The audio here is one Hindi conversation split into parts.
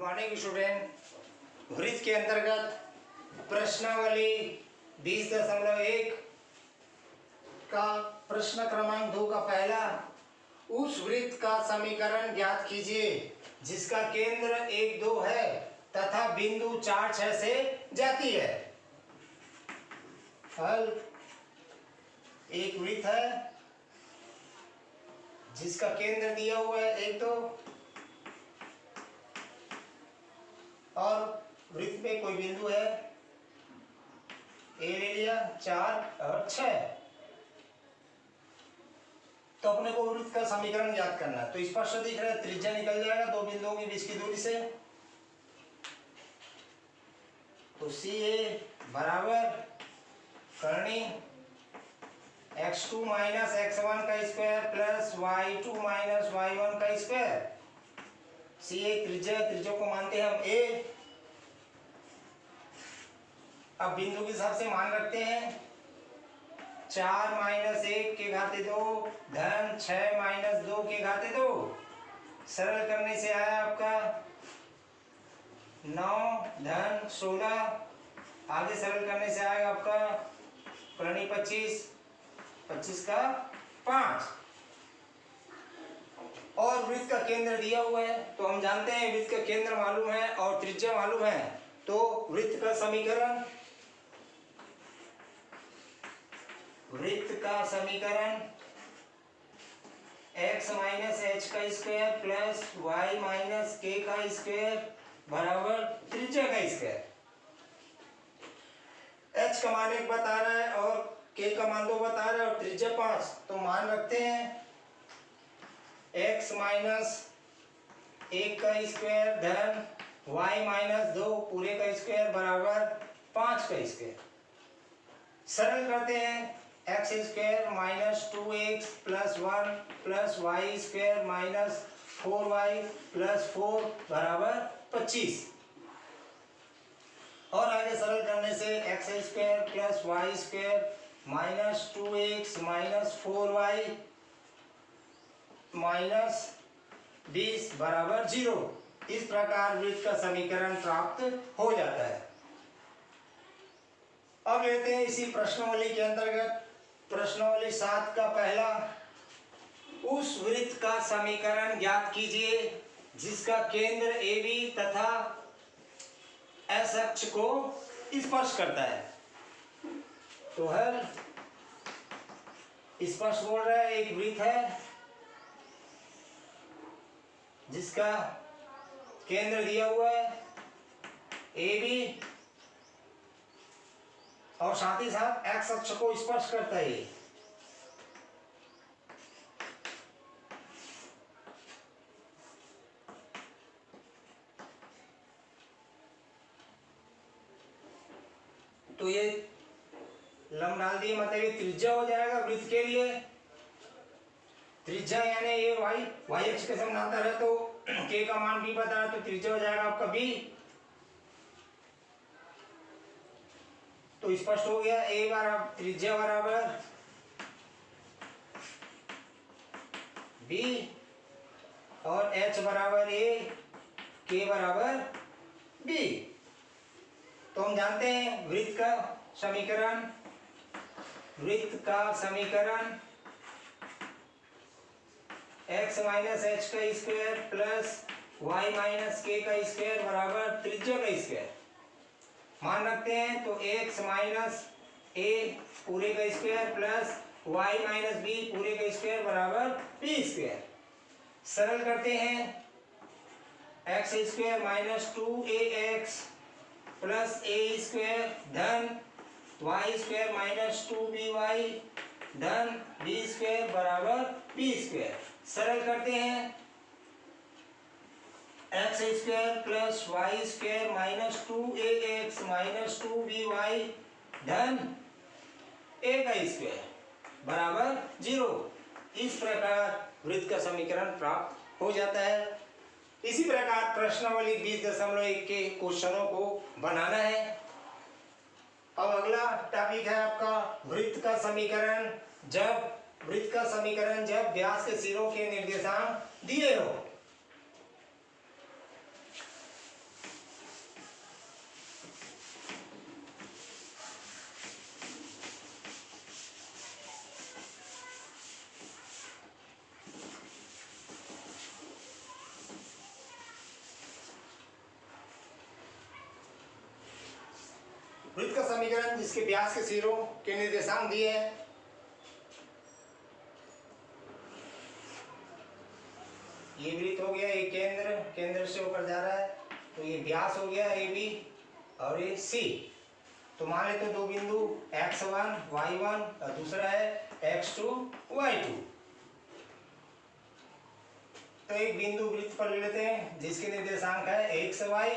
Morning student. वृत्त के अंतर्गत प्रश्नावली 20.1 का प्रश्न क्रमांक 2 का पहला, उस वृत्त का समीकरण ज्ञात कीजिए जिसका केंद्र 1, 2 है तथा बिंदु 4, 6 से जाती है। हल, एक वृत्त है जिसका केंद्र दिया हुआ है 1, 2 और वृत्त में कोई बिंदु है ए ले लिया, 4 और 6। तो अपने को वृत्त का समीकरण याद करना है। तो स्पष्ट दिख रहा है, त्रिज्या निकल जाएगा दो बिंदुओं के बीच की दूरी से। तो सी ए बराबर करनी x2 माइनस x1 का square plus y2 minus y1 का स्क्वायर। सी ए त्रिज्या, त्रिज्या को मानते हैं हम ए। अब बिंदु के हिसाब से मान रखते हैं, 4 माइनस 1 के घाते 2 धन 6 माइनस 2 के घाते 2। सरल करने से आया आपका 9 धन 16। आगे सरल करने से आएगा आपका करनी 25, 25 का 5। और वृत्त का केंद्र दिया हुआ है, तो हम जानते हैं वृत्त का केंद्र मालूम है और त्रिज्या मालूम है। तो वृत्त का समीकरण x माइनस एच का स्क्वायर प्लस y माइनस के का स्क्वायर बराबर त्रिज्या का स्क्वायर। h का मान 1 बता रहा है और k का मान 2 बता रहा है और त्रिज्या 5। तो मान रखते हैं x माइनस 1 का स्क्वायर धन y माइनस 2 पूरे का स्क्वायर बराबर 5 का स्क्वायर। सरल करते हैं, x square minus 2x plus 1 plus y square minus 4y plus 4 बराबर 25। और आगे सरल करने से x square plus y square minus 2x minus 4y minus 20 बराबर 0। इस प्रकार वृत्त का समीकरण प्राप्त हो जाता है। अब लेते हैं इसी प्रश्नावली के अंतर्गत प्रश्नावली 7 का पहला, उस वृत्त का समीकरण ज्ञात कीजिए जिसका केंद्र AB तथा S अक्ष को स्पर्श करता है। तो हल स्पर्श बोल रहा है, एक वृत्त है जिसका केंद्र दिया हुआ है AB और साथ ही साथ x अक्ष को स्पर्श करता है। तो ये लंब डाल दिए, मतलब ये त्रिज्या हो जाएगा वृत्त के लिए। त्रिज्या यानी ये y अक्ष के समानांतर है, तो k का मान b बता रहा है, तो त्रिज्या हो जाएगा आपका b। तो स्पष्ट हो गया, a बराबर त्रिज्या बराबर b और h बराबर a, k बराबर b। तो हम जानते हैं वृत्त का समीकरण x माइनस एच का स्क्वायर प्लस y माइनस के का स्क्वायर बराबर त्रिज्या का स्क्वायर। मान रखते हैं, तो x माइनस a पूरे का square plus y minus b पूरे का स्क्वायर बराबर b स्क्वायर। सरल करते हैं, x square minus 2ax plus a square धन y स्क्वायर माइनस 2by धन b स्क्वायर बराबर b स्क्वायर। सरल करते हैं, x square plus y square minus 2ax minus 2by धन a का स्क्वायर बराबर 0। इस प्रकार वृत्त का समीकरण प्राप्त हो जाता है। इसी प्रकार प्रश्नावली 20.1 के क्वेश्चनों को बनाना है। अब अगला टॉपिक है आपका वृत्त का समीकरण जब व्यास के सिरों के निर्देशांक दिए हो। वृत्त का समीकरण जिसके व्यास के सिरों के निर्देशांक दिए हैं। ये वृत्त हो गया, ये केंद्र से होकर जा रहा है, तो ये व्यास हो गया ए बी और ये सी। तो मान लेते दो बिंदु x1 y1 और दूसरा है x2 y2। तो एक बिंदु वृत्त पर ले लेते हैं जिसके निर्देशांक है x y,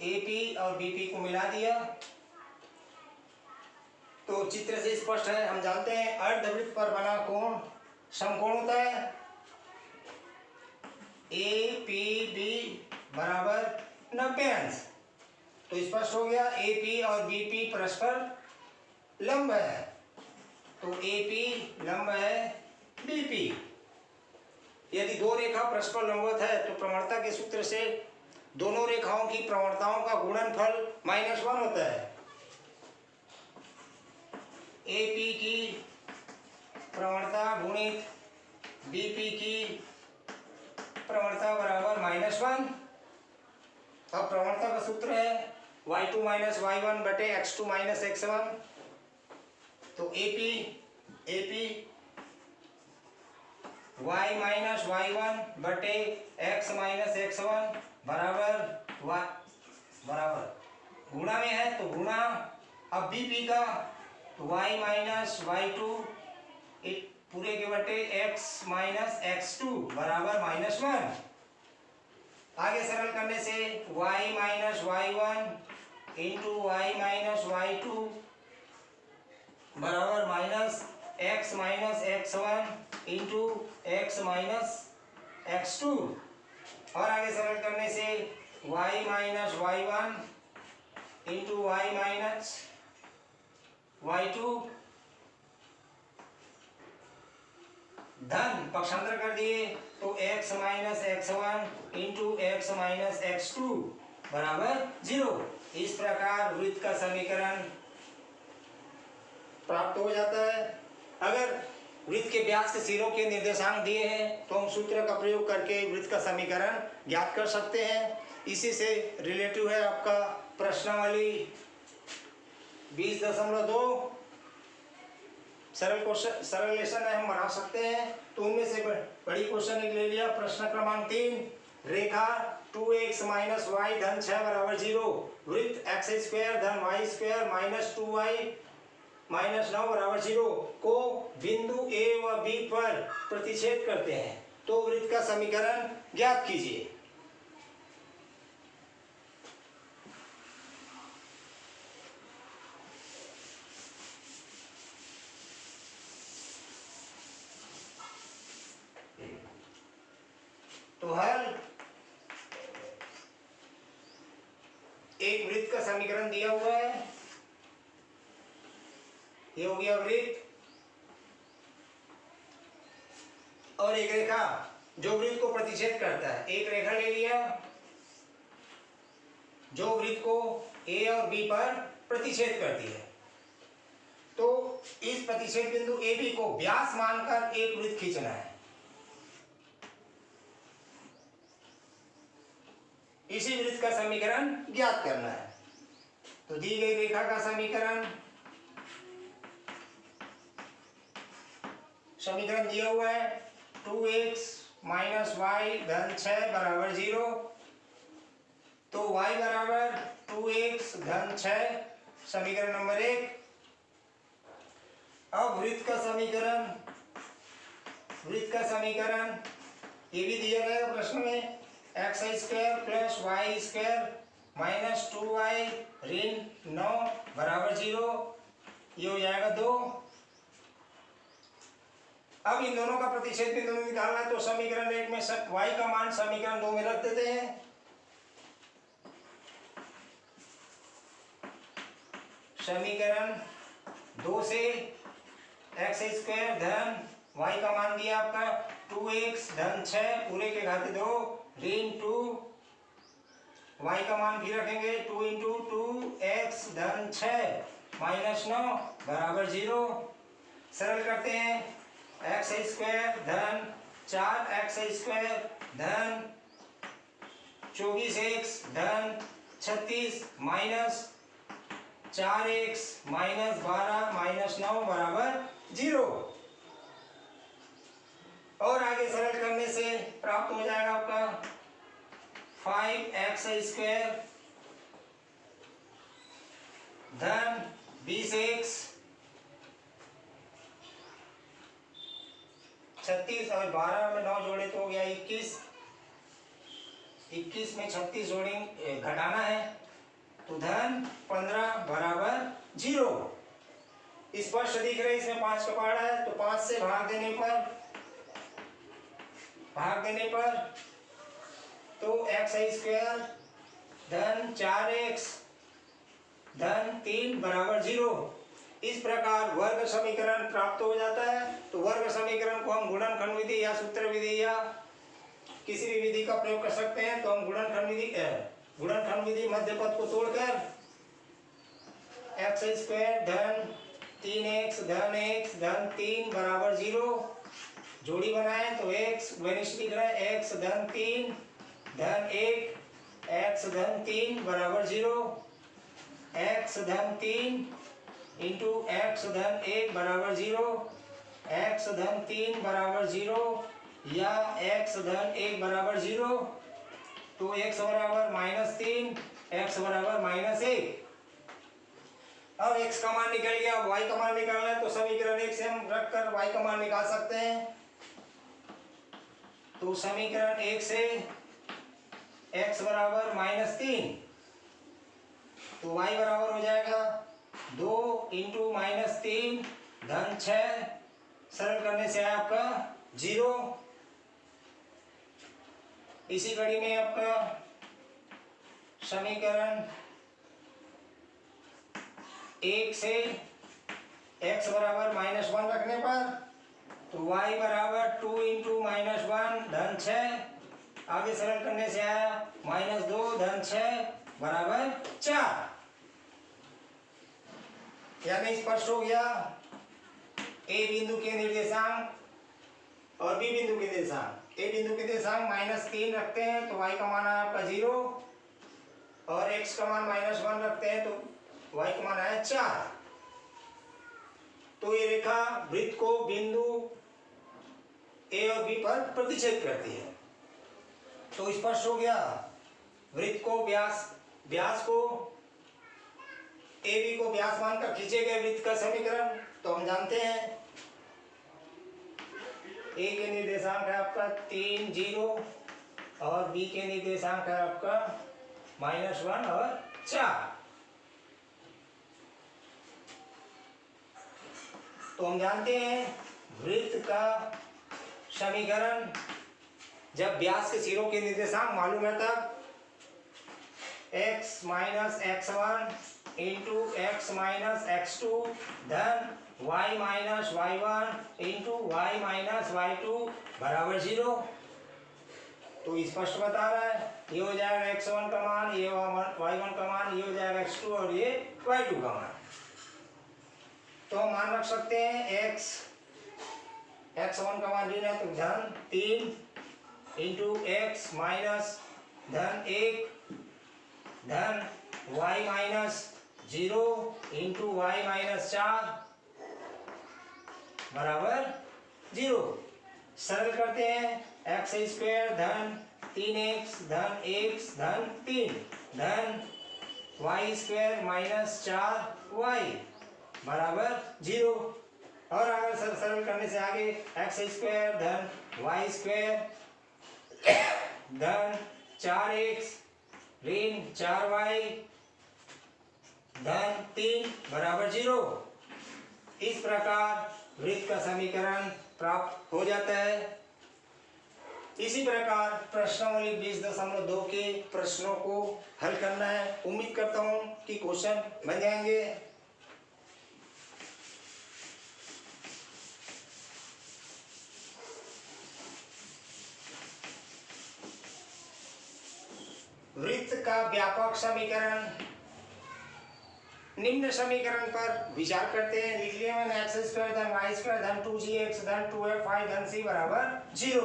AP और BP को मिला दिया तो चित्र से स्पष्ट है। हम जानते हैं अर्धवृत्त पर बना कोण समकोण होता है। APB बराबर 90 अंश। तो स्पष्ट हो गया AP और BP परस्पर लंब है, तो AP लंब है BP। यदि दो रेखा परस्पर लंबवत है तो प्रवणता के सूत्र से दोनों रेखाओं की प्रवणताओं का गुणनफल -1 होता है। AP की प्रवणता गुणित BP की प्रवणता बराबर -1। अब प्रवणता का सूत्र है y2 - y1 बटे x2 - x1। तो AP y - y1 बटे x - x1 बराबर गुणा में है तो गुणा। अब BP का y - y2 पूरे के बटे x - x2 बराबर -1। आगे सरल करने से y - y1 into y - y2 बराबर -x - x1 into x - x2। और आगे सरल करने से y - y1 into y - y2 धन पक्षांतर कर दिए तो x - x1 into x - x2 बराबर 0। इस प्रकार वृत्त का समीकरण प्राप्त हो जाता है। अगर वृत्त के व्यास के सिरों के निर्देशांक दिए हैं तो हम सूत्र का प्रयोग करके वृत्त का समीकरण ज्ञात कर सकते हैं। इसी से रिलेटिव है आपका प्रश्नावली 20.2। सरल लेसन हम बना सकते हैं। तो उनमें से बड़ी क्वेश्चन एक ले लिया, प्रश्न क्रमांक 3, रेखा 2x - y धन 6 बराबर 0, वृत्त x² धन y² - 2y -9 बराबर 0 को बिंदु A व B पर प्रतिच्छेद करते हैं। तो वृत्त का समीकरण ज्ञात कीजिए। तो हल, एक वृत्त का समीकरण दिया हुआ है, ये हो गया वृत्त, और एक रेखा जो वृत्त को प्रतिच्छेद करता है। एक रेखा ले लिया जो वृत्त को A और B पर प्रतिच्छेद करती है। तो इस प्रतिच्छेद बिंदु AB को व्यास मानकर एक वृत्त खींचना है। इसी वृत्त का समीकरण ज्ञात करना है। तो दी गई रेखा का समीकरण दिया हुआ है 2x - y धन 6 बराबर 0। तो y बराबर 2x धन 6 समीकरण नंबर 1। अब वृत्त का समीकरण ये भी दिया गया प्रश्न में, x² plus y² minus 2y ऋण 9 बराबर 0। ये हो जाएगा 2। अब इन दोनों का प्रतिच्छेद बिंदु निकालना है तो समीकरण 1 में y का मान समीकरण 2 में रख देते हैं। समीकरण 2 से x² धन y का मान दिया आपका 2x धन 6 पूरे के घात 2 ऋण 2, y का मान भी रखेंगे 2 इंटू 2x धन 6 माइनस 9 बराबर 0। सरल करते हैं x² धन 4x² धन 24x धन 36 माइनस 4x माइनस 12 माइनस 9 बराबर 0। और आगे सरल करने से प्राप्त हो जाएगा आपका 5x² धन 20x 36 और 12 में 9 जोड़े तो हो गया 21। 21 में 36 जोड़ेंगे घटाना है तो धन 15 बराबर 0। स्पष्ट दिख रहा है, इसमें 5 का पहाड़ा है तो 5 से भाग देने पर तो x² धन 4x धन 3 बराबर 0। इस प्रकार वर्ग समीकरण प्राप्त हो जाता है। तो वर्ग समीकरण को हम गुणनखंड विधि या सूत्र विधि या किसी भी विधि का प्रयोग कर सकते हैं। तो हम गुणनखंड विधि मध्य पद को तोड़कर x² धन 3x धन x धन 3 बराबर 0 जोड़ी बनाए तो x लिख रहा है x धन 3 धन 1 x धन 3 बराबर 0 x धन 3 इंटू x धन 1 बराबर 0 x धन 3 बराबर 0 या x धन 1 बराबर 0 तो x बराबर -3 x बराबर -1। अब x का मान निकल गया, y का मान निकालना है तो समीकरण 1 से हम रखकर y का मान निकाल सकते हैं। तो समीकरण 1 से x बराबर -3 तो y बराबर हो जाएगा 2 इंटू -3 धन 6 सरल करने से आया आपका 0। इसी कड़ी में आपका समीकरण 1 से x बराबर -1 रखने पर तो y बराबर 2 इंटू -1 धन 6 आगे सरल करने से आया -2 धन 6 बराबर 4। यानी स्पष्ट हो गया a बिंदु के निर्देशांक और b बिंदु के निर्देशांक। a बिंदु के निर्देशांक -3 रखते हैं तो y का मान आया आपका 0 और x का मान -1 रखते हैं तो y का मान आया 4। तो ये रेखा वृत्त को बिंदु a और b पर प्रतिच्छेद करती है। तो स्पष्ट हो गया वृत्त को व्यास को AB को व्यास मानकर खींचे गए वृत्त का समीकरण तो हम जानते हैं A के निर्देशांक है आपका 3 0 और B के निर्देशांक है आपका -1 और 4। तो हम जानते हैं वृत्त का समीकरण जब व्यास के सिरों के निर्देशांक मालूम है तब x minus x1 into x minus x2 धन y minus y1 into y minus y2 बराबर 0। तो स्पष्ट बता रहा है ये हो जाएगा x1 का मान, ये y1 का मान, ये हो जाएगा x2 और ये y2 का मान। तो हम मान रख सकते हैं x1 का मान लेना है तो धन 3 इंटू x माइनस धन 1 धन y minus 0 into y minus 4 बराबर 0। सरल करते हैं x² धन 3x धन x धन 3 धन y² माइनस 4y बराबर 0। और अगर सरल करने से आगे x² धन y² धन 4x ऋण 4y धन 3 बराबर 0। इस प्रकार वृत्त का समीकरण प्राप्त हो जाता है। इसी प्रकार प्रश्नावली 20.2 के प्रश्नों को हल करना है। उम्मीद करता हूं कि क्वेश्चन बन जाएंगे। वृत्त का व्यापक समीकरण निम्न समीकरण पर विचार करते हैं। लिख लिया मैंने x² धन y² धन 2gx धन 2fy धन c बराबर 0।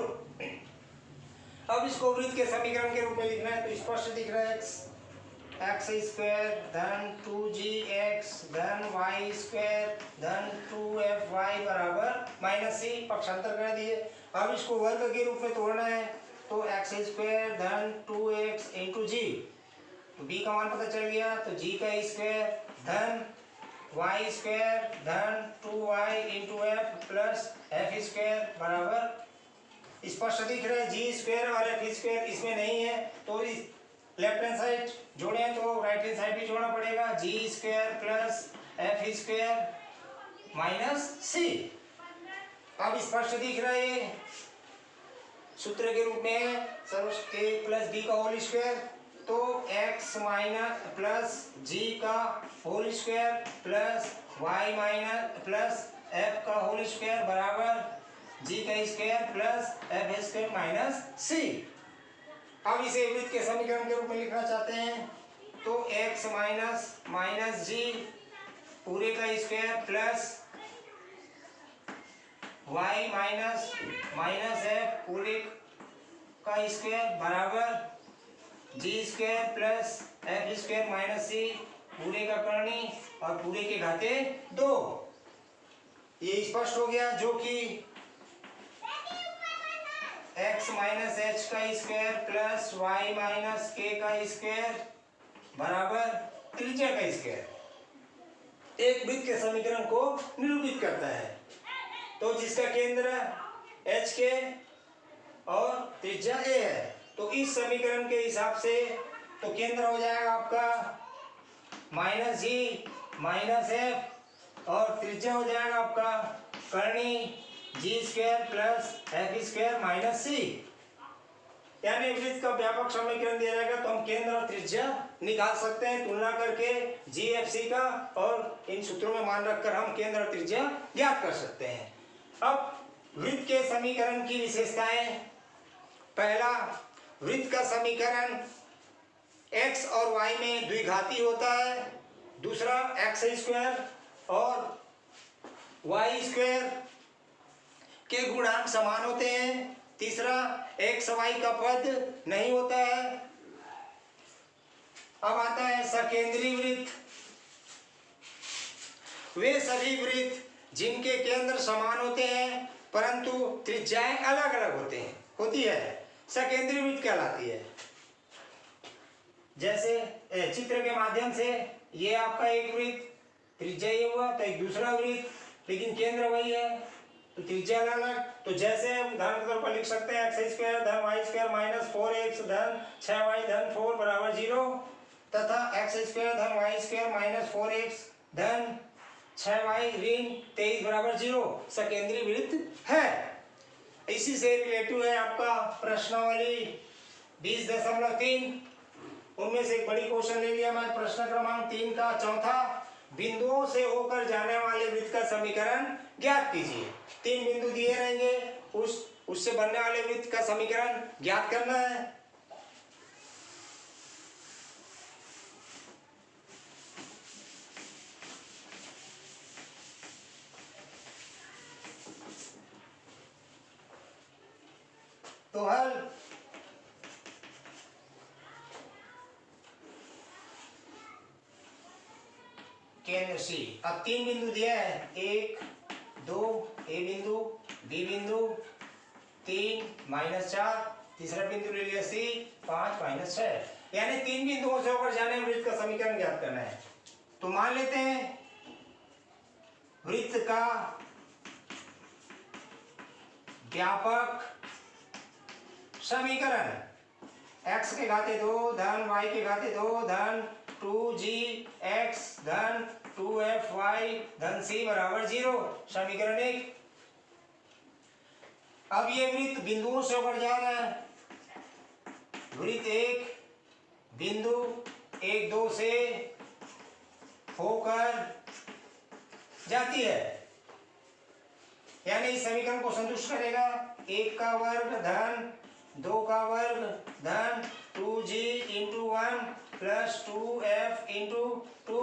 अब इसको वृत्त के समीकरण के रूप में लिखना है तो स्पष्ट दिख रहा है x एक्स स्क्वायर धन 2gx धन वाई स्क्वायर धन 2fy बराबर माइनस सी। पक्षांतर कर दिए। अब इसको वर्ग के रूप में तोड़ना है तो एक्स स्क्वायर धन 2x इंटू जी, तो b का मान पता चल गया तो g का स्क्वायर धन वाई स्क्वायर धन 2y into F plus f square बराबर स्पष्ट दिख रहा है। जी स्क्वायर और एफ स्क्वायर इसमें नहीं है तो इस लेफ्ट हैंड साइड जोड़े तो राइट हैंड साइड भी जोड़ना पड़ेगा। G square plus f square minus c. अब स्पष्ट दिख रहा है सूत्र के रूप में सब ए प्लस बी का होल स्क्वायर, तो x माइनस प्लस जी का whole square plus y minus plus f का होल स्क्वायर बराबर g का square plus f square minus c। अब इसे वृत्त के समीकरण के रूप में लिखना चाहते हैं तो x माइनस माइनस जी पूरे का square plus y minus minus f पूरे का स्क्वायर बराबर g square plus f square minus c पूरे का करनी और पूरे के घाते 2। ये स्पष्ट हो गया जो कि x माइनस एच का स्क्वायर प्लस वाई माइनस के का स्क्वायर बराबर त्रिज्या का स्क्वायर एक वृत्त के समीकरण को निरूपित करता है। तो जिसका केंद्र h के और त्रिज्या a है तो इस समीकरण के हिसाब से तो केंद्र हो जाएगा आपका माइनस जी माइनस एफ और त्रिज्या हो जाएगा आपका करनी g square plus f square minus c. यानी वृत्त का व्यापक समीकरण दिया जाएगा तो हम केंद्र और त्रिज्या निकाल सकते हैं तुलना करके जी एफ सी का, और इन सूत्रों में मान रखकर हम केंद्र और त्रिज्या ज्ञात कर सकते हैं। अब वृत्त के समीकरण की विशेषताएं। पहला, वृत्त का समीकरण x और y में द्विघाती होता है। दूसरा, एक्स स्क्वायर और वाई स्क्वायर के गुणांक समान होते हैं। तीसरा, एक्स वाई का पद नहीं होता है। अब आता है सकेंद्री वृत्त। वे सभी वृत्त जिनके केंद्र समान होते हैं परंतु त्रिज्याएं अलग अलग होती है सकेंद्री वृत्त कहलाती है। जैसे चित्र के माध्यम से ये आपका एक वृत्त, त्रिज्या ये हुआ तो एक दूसरा वृत्त लेकिन केंद्र वही है तो त्रिज्या अलग। तो जैसे हम उदाहरण के तौर पर लिख सकते हैं एक्स स्क्वायर धन वाई स्क्वायर माइनस 4x धन 6y धन 4 बराबर 0, तथा एक्स स्क्वायर धन वाई स्क्वायर माइनस 4x धन 6y ऋण 23 बराबर 0 सकेंद्री वृत्त है। इसी से रिलेटिव है आपका प्रश्नावली 20.3। उनमें से एक बड़ी क्वेश्चन ले लिया मैं, प्रश्न क्रमांक 3 का चौथा, बिंदुओं से होकर जाने वाले वृत्त का समीकरण ज्ञात कीजिए। 3 बिंदु दिए रहेंगे, उससे बनने वाले वृत्त का समीकरण ज्ञात करना है। तो हल केंद्र सी। अब 3 बिंदु दिया है, 1 2 ए बिंदु, बी बिंदु 3 -4, तीसरा बिंदु ले लिया सी 5 -6, यानी 3 बिंदुओं से होकर जाने वृत्त का समीकरण ज्ञात करना है। तो मान लेते हैं वृत्त का व्यापक समीकरण x के घाते 2 धन y के घाते 2 धन 2gx धन 2fy धन c बराबर 0 समीकरण 1। अब ये वृत्त बिंदुओं से होकर जा रहा है। वृत्त 1 बिंदु 1 2 से होकर जाती है, यानी इस समीकरण को संतुष्ट करेगा। 1 का वर्ग धन 2 का वर्ग धन 2g into 1 plus 2f into 2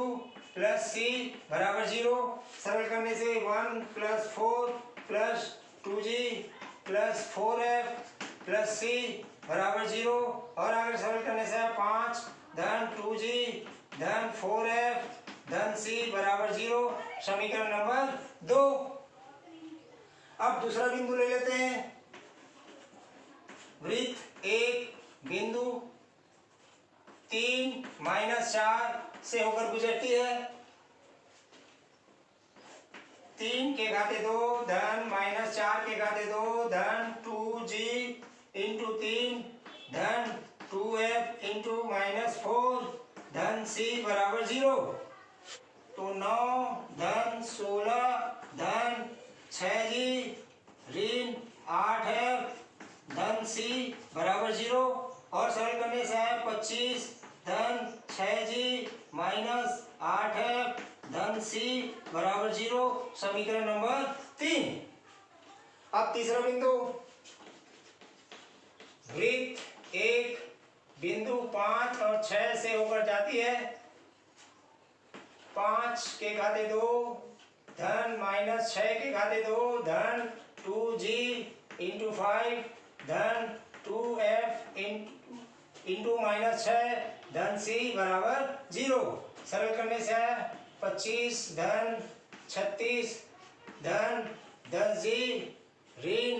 plus c बराबर 0। सरल करने से 1 plus 4 plus 2g plus 4f plus c बराबर 0, और अगर सरल करने से 5 धन 2g धन 4f धन c बराबर 0। समीकरण नंबर 2। अब दूसरा बिंदु ले लेते हैं। वृत्त एक बिंदु 3 - 4 से होकर गुजरती है। 3 के घाते 2 धन -4 के घाते 2 धन 2g इंटू 3 धन 2f इंटू -4 धन c बराबर 0। तो 9 धन 16 धन 6g ऋण 8f धन c बराबर 0। और सरल करने से है 25 धन 6g माइनस 8f धन c बराबर 0। समीकरण नंबर 3। अब तीसरा बिंदु। वृत्त एक बिंदु 5 और 6 से होकर जाती है। 5 के घाते 2 धन -6 के घाते 2 धन 2g इंटू 5 धन 2f इंटू -6 धन c बराबर 0। सरल करने से है 25 धन 36 धन 10g ऋण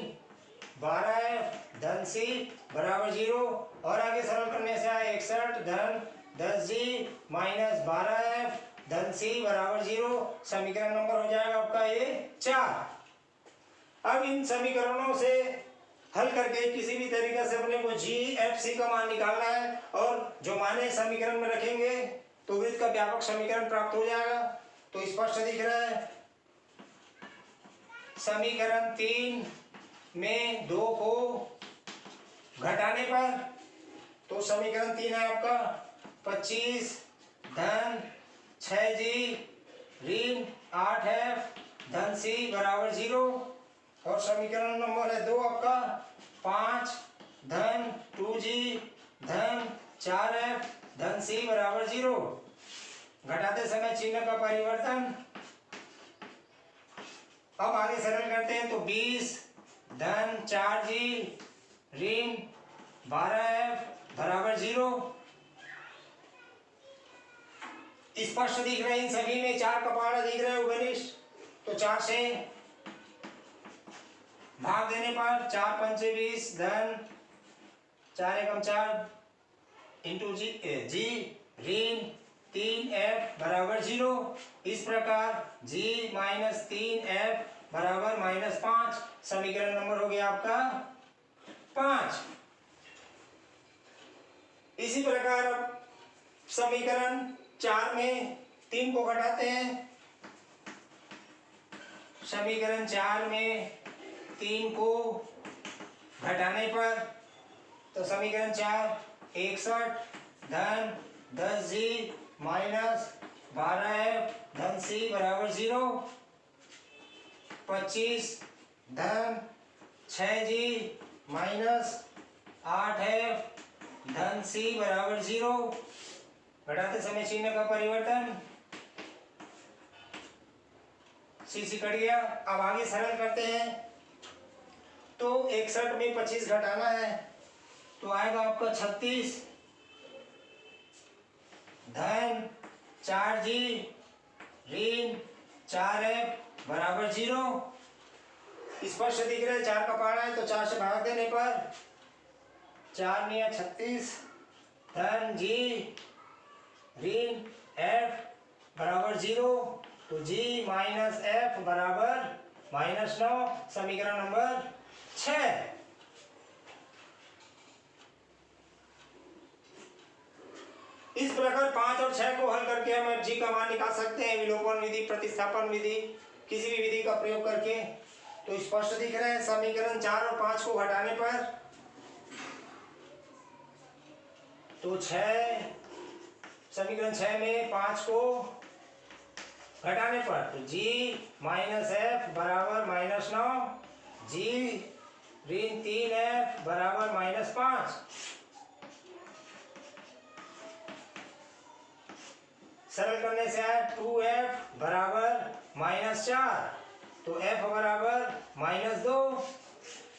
12f धन c बराबर 0। और आगे सरल करने से है 61 धन 10g माइनस 12f धन c बराबर 0। समीकरण नंबर हो जाएगा आपका ये 4। अब इन समीकरणों से हल करके किसी भी तरीके से अपने को जी एफ सी का मान निकालना है। और जो माने समीकरण में रखेंगे तो वृत्त का व्यापक समीकरण प्राप्त हो जाएगा। तो स्पष्ट दिख रहा है। समीकरण 3 में 2 को घटाने पर तो समीकरण 3 है आपका 25 धन 6g ऋण 8f धन c बराबर 0। और समीकरण नंबर है 2 आपका 5 धन 2g धन 4f धन c बराबर 0। घटाते समय चिन्ह का परिवर्तन। अब आगे सरल करते हैं तो 20 धन 4g ऋण 12f बराबर 0। स्पष्ट दिख रहे हैं। इन सभी में 4 कपाड़ा दिख रहे हैं उभयनिष्ठ। तो 4 से भाग देने पर 4 पंचे 20 धन 4 एकम 4 इंटू जी ऋण 3f बराबर 0। इस प्रकार g माइनस 3f बराबर -5। समीकरण नंबर हो गया आपका 5। इसी प्रकार अब समीकरण 4 में 3 को घटाते हैं। समीकरण 4 में 3 को घटाने पर तो समीकरण 4 61 धन 10g माइनस 12f धन c बराबर 0। 25 धन 6g माइनस 8f धन c बराबर 0। घटाते समय चिन्ह का परिवर्तन। सी कट गया। अब आगे सरल करते हैं तो 61 में 25 घटाना है तो आएगा आपका 36 धन 4g ऋण 4f बराबर 0। स्पष्ट दिख रहा है। 4 का पारा है तो 4 से भाग देने पर 4 में 36 धन g ऋण f बराबर 0। तो g माइनस f बराबर -9। समीकरण नंबर 6। इस प्रकार 5 और 6 को हल करके हम g का मान निकाल सकते हैं। विलोपन विधि, प्रतिस्थापन विधि, किसी भी विधि का प्रयोग करके। तो स्पष्ट दिख रहे हैं। समीकरण 4 और 5 को घटाने पर तो 6 समीकरण 6 में 5 को घटाने पर तो g माइनस f बराबर -9 g ऋण 3f बराबर -5। सरल करने से है 2f बराबर -4 तो f बराबर -2।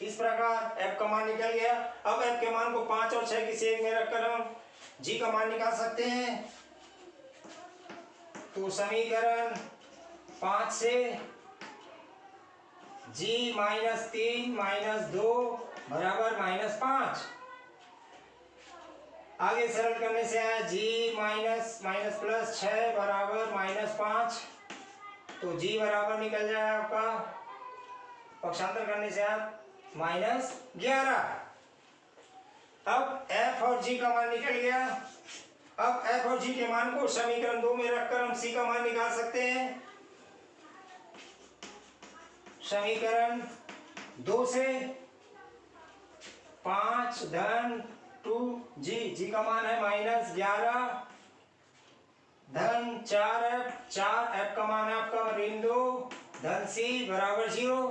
इस प्रकार f का मान निकल गया। अब f के मान को 5 और 6 किसी एक में रखकर हम जी का मान निकाल सकते हैं। तो समीकरण 5 से जी -3 -2 बराबर -5। आगे सरल करने से आया जी प्लस 6 बराबर -5। तो जी बराबर निकल जाएगा आपका, पक्षांतर करने से आप -11। अब f और g का मान निकल गया। अब f और g के मान को समीकरण 2 में रखकर हम c का मान निकाल सकते हैं। समीकरण 2 से 5 धन 2g का मान है -11 धन 4f का मान है आपका -2 धन c बराबर 0।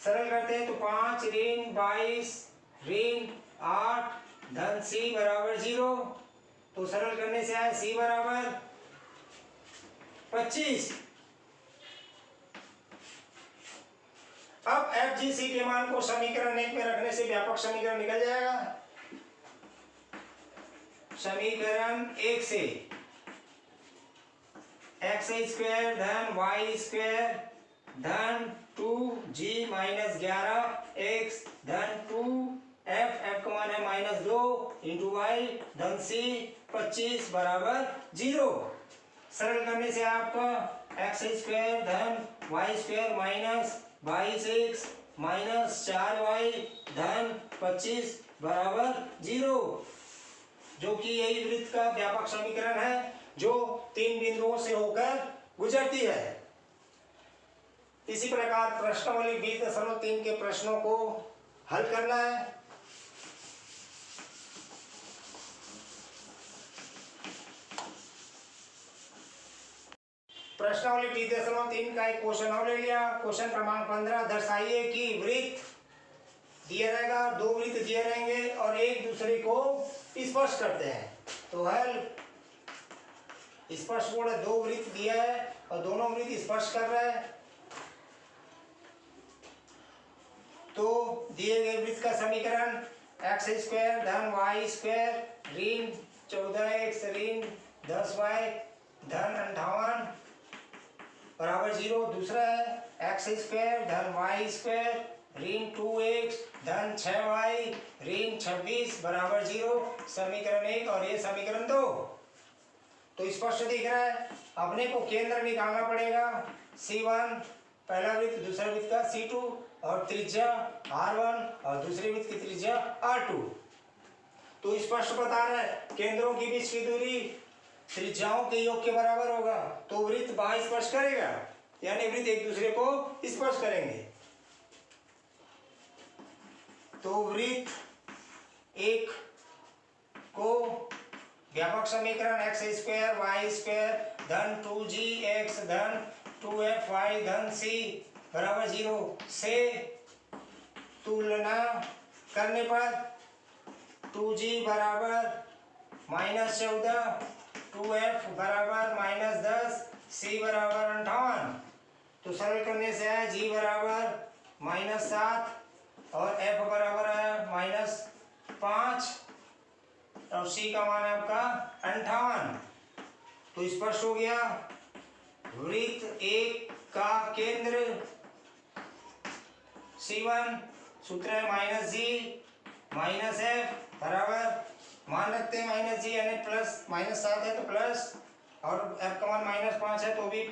सरल करते हैं तो 5 ऋण 22 ऋण 8 धन c बराबर 0। तो सरल करने से आया c बराबर 25। अब एफ जी सी के मान को समीकरण 1 में रखने से व्यापक समीकरण निकल जाएगा। समीकरण 1 से एक्स स्क्वायर धन वाई स्क्वायर धन 2g -11 x धन 2f का मान है -2 इंटू वाई धन c 25 बराबर 0। सरल करने से आपका एक्स स्क्वायर धन वाई स्क्वायर -22x -4y धन 25 बराबर 0, जो कि यही वृत्त का व्यापक समीकरण है जो 3 बिंदुओं से होकर गुजरती है। इसी प्रकार प्रश्नावली 20.3 के प्रश्नों को हल करना है। प्रश्नावली 20.3 का एक क्वेश्चन और ले लिया। क्वेश्चन क्रमांक 15, दर्शाइए कि वृत्त दिया रहेगा, 2 वृत्त दिए रहेंगे और एक दूसरे को स्पर्श करते हैं। तो हल स्पर्श कोण 2 वृत्त दिया है और दोनों वृत्त स्पर्श कर रहे हैं। तो दिए गए वृत्त का समीकरण एक्स स्क्वायर धन वाई स्क्वायर ऋण 14x ऋण 10y धन 58 बराबर 0। दूसरा है एक्स स्क्वायर धन वाई स्क्वायर ऋण 2x धन 6y ऋण 26 बराबर 0। समीकरण 1 और ये समीकरण 2। तो स्पष्ट दिख रहा है। अपने को केंद्र निकालना पड़ेगा। C1 पहला वृत्त, दूसरा वृत्त का C2 और त्रिज्या R1 और दूसरे वृत्त की त्रिज्या R2। तो स्पष्ट बता रहा है केंद्रों के बीच की दूरी त्रिज्याओं के योग के बराबर होगा। तो वृत्त बाह्य स्पर्श करेगा, यानी वृत्त एक दूसरे को स्पर्श करेंगे। तो वृत्त एक को व्यापक समीकरण एक्स स्क्वायर वाई स्क्वायर धन 2gx धन 2fy धन c बराबर 0 से तुलना करने पर 2g बराबर -14 2f बराबर -10 c बराबर 58। तो सरल करने से है g बराबर -7 और f बराबर है -5 और c का मान है आपका 58। तो स्पष्ट हो गया वृत्त एक का केंद्र C1 सूत्र है -g -f बराबर, मान रखते हैं -g यानी प्लस -7 है तो प्लस और f का मान -5 है तो भी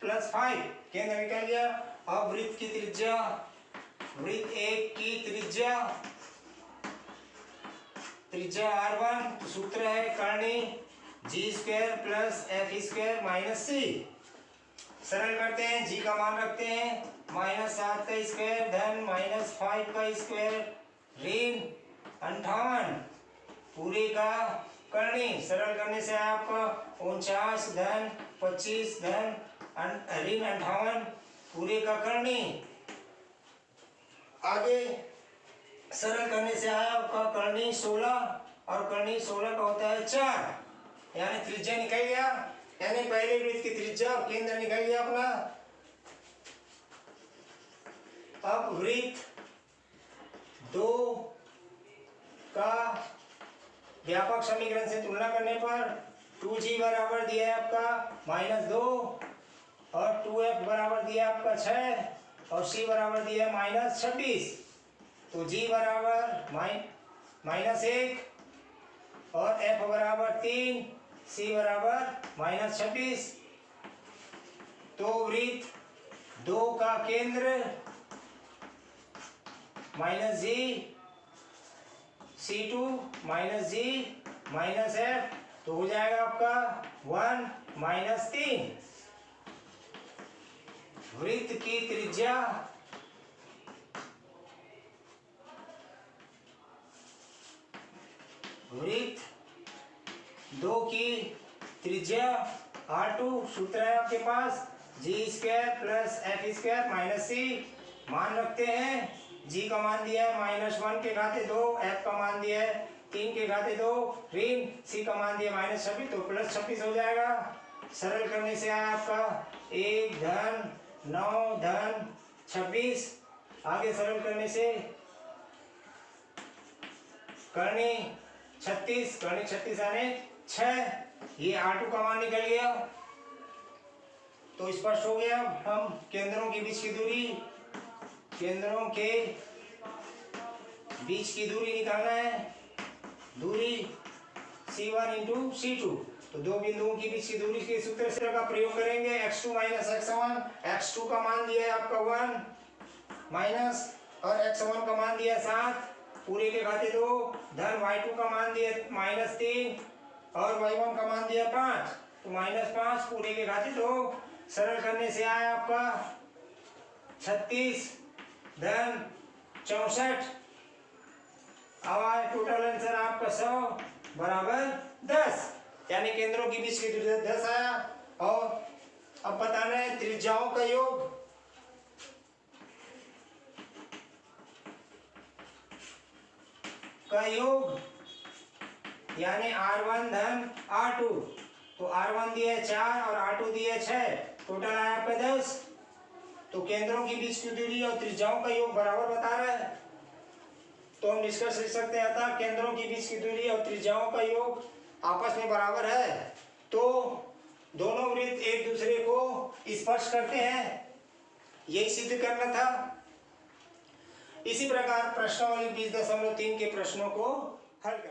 +5। केंद्र निकल गया। अब वृत्त की त्रिज्या, वृत्त एक की त्रिज्या R1 सूत्र है Karni g square plus f square minus c। सरल करते हैं, g का मान रखते हैं -7 का स्क्वायर धन -5 का स्क्वायर ऋण 58 पूरे का करनी। सरल करने से आपका 49 धन 25 धन ऋण 58 पूरे का करनी। आगे सरल करने से आया आपका करनी 16 और करनी 16 का होता है 4, यानी त्रिज्या निकल गया, यानी पहले वृत्त की त्रिज्या और केंद्र निकल गया अपना। अब वृत्त 2 का व्यापक समीकरण से तुलना करने पर 2g बराबर दिया है आपका -2 और 2f बराबर दिया है आपका 6 और c बराबर दिया है -26। तो g बराबर -1 और f बराबर 3, c बराबर -26। तो वृत्त 2 का केंद्र -g C2 -g -f तो हो जाएगा आपका 1 - 3। वृत्त की त्रिज्या वृत्त 2 की त्रिज्या R2 सूत्र है आपके पास g² + f² - c। मान रखते हैं g का मान दिया है -1 के घाते 2, f का मान दिया है 3 के घाते 2, ऋण c का मान दिया -26 तो +26 हो जाएगा। सरल करने से आया आपका 1 धन 9 धन 26। आगे सरल करने से करनी 36 करनी 36 आने 6। ये R2 का मान निकल गया। तो स्पष्ट हो गया। हम केंद्रों के बीच की दूरी निकालना है। दूरी C1 × C2 तो दो बिंदुओं के बीच की दूरी के सूत्र से का प्रयोग करेंगे। x2 - x1 x2 का मान दिया है आपका 1 माइनस और x1 का मान दिया है 7 पूरे के घाते 2 धन y2 का मान दिया -3 और y1 का मान दिया 5 तो -5 पूरे के घाते 2। सरल करने से आया आपका 36 धन 64। अब आए टोटल आंसर आपका 100 बराबर 10 यानी केंद्रों के बीच की दूरी 10 आया। और अब बताना है त्रिज्याओं का योग। यानी R1 धन R2 तो R1 दिया है 4 और R2 दिया है 6 टोटल आया आपका 10। तो केंद्रों के बीच की दूरी और त्रिज्याओं का योग बराबर बता रहा है। तो हम निष्कर्ष लिख सकते हैं अतः केंद्रों के बीच की दूरी और त्रिज्याओं का योग आपस में बराबर है। तो दोनों वृत्त एक दूसरे को स्पर्श करते हैं, यही सिद्ध करना था। इसी प्रकार प्रश्नावली 20.3 के प्रश्नों को हल कर